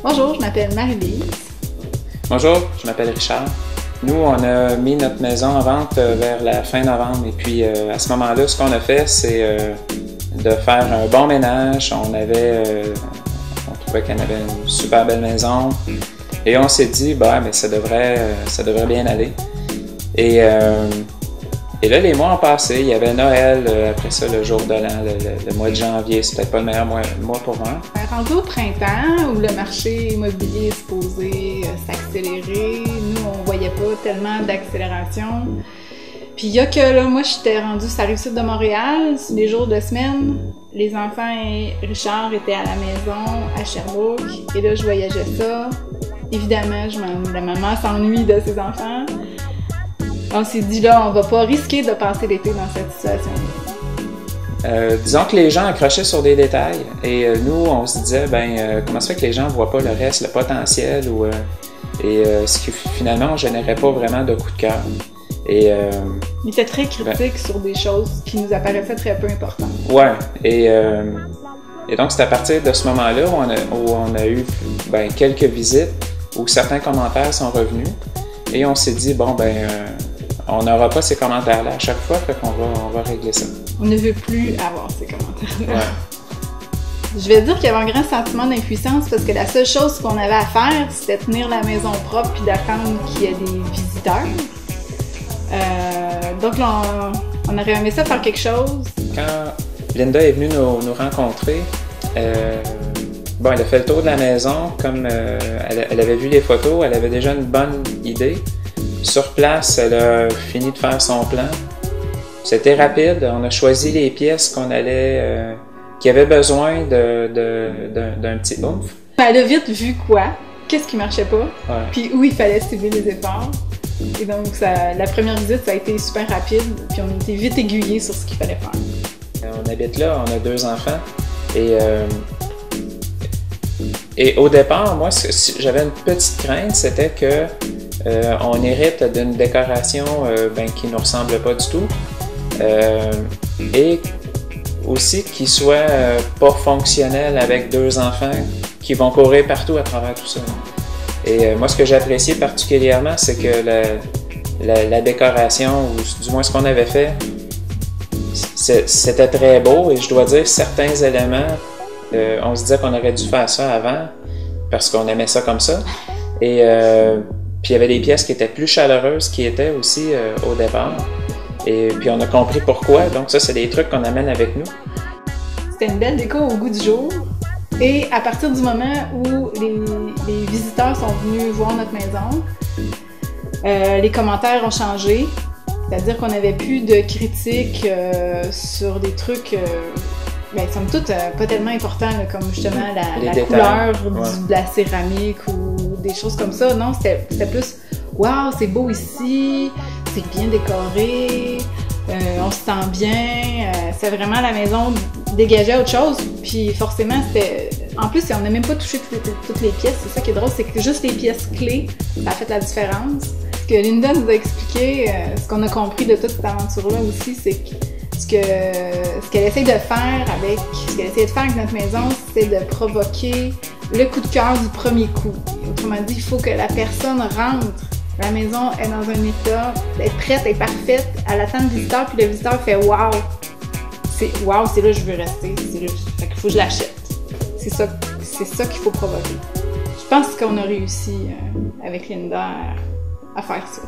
Bonjour, je m'appelle Marie-Lise. Bonjour, je m'appelle Richard. Nous, on a mis notre maison en vente vers la fin novembre et puis à ce moment-là, ce qu'on a fait, c'est de faire un bon ménage. On trouvait qu'elle avait une super belle maison et on s'est dit, mais ça devrait bien aller. Et là, les mois ont passé. Il y avait Noël, après ça, le jour de l'an, le mois de janvier. C'est peut-être pas le meilleur mois pour moi. Rendu au printemps, où le marché immobilier est supposé s'accélérer, nous, on voyait pas tellement d'accélération. Puis il y a que là, moi, j'étais rendue sur la Rive-Sud de Montréal, sur les jours de semaine. Les enfants et Richard étaient à la maison, à Sherbrooke. Et là, je voyageais ça. Évidemment, la maman s'ennuie de ses enfants. On s'est dit, là, on va pas risquer de passer l'été dans cette situation-là. Disons que les gens accrochaient sur des détails et nous, on se disait, comment ça fait que les gens voient pas le reste, le potentiel, ce qui finalement, on générait pas vraiment de coup de cœur. Il était très critique sur des choses qui nous apparaissaient très peu importantes. Ouais, et donc c'est à partir de ce moment-là où on a eu quelques visites, où certains commentaires sont revenus et on s'est dit, on n'aura pas ces commentaires-là à chaque fois, fait qu'on va régler ça. On ne veut plus avoir ces commentaires-là. Ouais. Je vais dire qu'il y avait un grand sentiment d'impuissance parce que la seule chose qu'on avait à faire, c'était tenir la maison propre puis d'attendre qu'il y ait des visiteurs. Donc là, on aurait aimé ça faire quelque chose. Quand Linda est venue nous rencontrer, elle a fait le tour de la maison, comme elle avait vu les photos, elle avait déjà une bonne idée. Sur place, elle a fini de faire son plan. C'était rapide, on a choisi les pièces qui avaient besoin d'un petit oomph. Elle a vite vu qu'est-ce qui marchait pas, ouais. Puis où il fallait cibler les efforts. Et donc, la première visite, ça a été super rapide, puis on a été vite aiguillés sur ce qu'il fallait faire. On habite là, on a 2 enfants, et au départ, moi, j'avais une petite crainte, c'était que on hérite d'une décoration qui nous ressemble pas du tout, et aussi qu'il soit pas fonctionnel avec 2 enfants qui vont courir partout à travers tout ça. Et moi, ce que j'ai apprécié particulièrement, c'est que la décoration, ou du moins ce qu'on avait fait, c'était très beau. Et je dois dire, certains éléments, on se disait qu'on aurait dû faire ça avant, parce qu'on aimait ça comme ça. Et puis il y avait des pièces qui étaient plus chaleureuses, qui étaient aussi au départ. Et puis on a compris pourquoi. Donc ça, c'est des trucs qu'on amène avec nous. C'était une belle déco au goût du jour. Et à partir du moment où les visiteurs sont venus voir notre maison, les commentaires ont changé. C'est-à-dire qu'on n'avait plus de critiques sur des trucs, somme toute, pas tellement importants, là, comme justement la couleur de la céramique ou des choses comme ça. Non, c'était plus « Wow, c'est beau ici, c'est bien décoré, on se sent bien. » C'est vraiment la maison dégageait autre chose, puis forcément, c'était... En plus, on n'a même pas touché toutes les pièces. C'est ça qui est drôle, c'est que juste les pièces clés, ça a fait la différence. Ce que Linda nous a expliqué, ce qu'on a compris de toute cette aventure-là aussi, c'est que ce qu'elle essaie de faire avec notre maison, c'est de provoquer le coup de cœur du premier coup. Autrement dit, il faut que la personne rentre. La maison est dans un état, elle est prête, elle est parfaite, elle attend le visiteur, puis le visiteur fait « Wow! » C'est « Wow, c'est là que je veux rester, fait qu'il faut que je l'achète. » C'est ça qu'il faut provoquer. Je pense qu'on a réussi avec Linda à faire ça.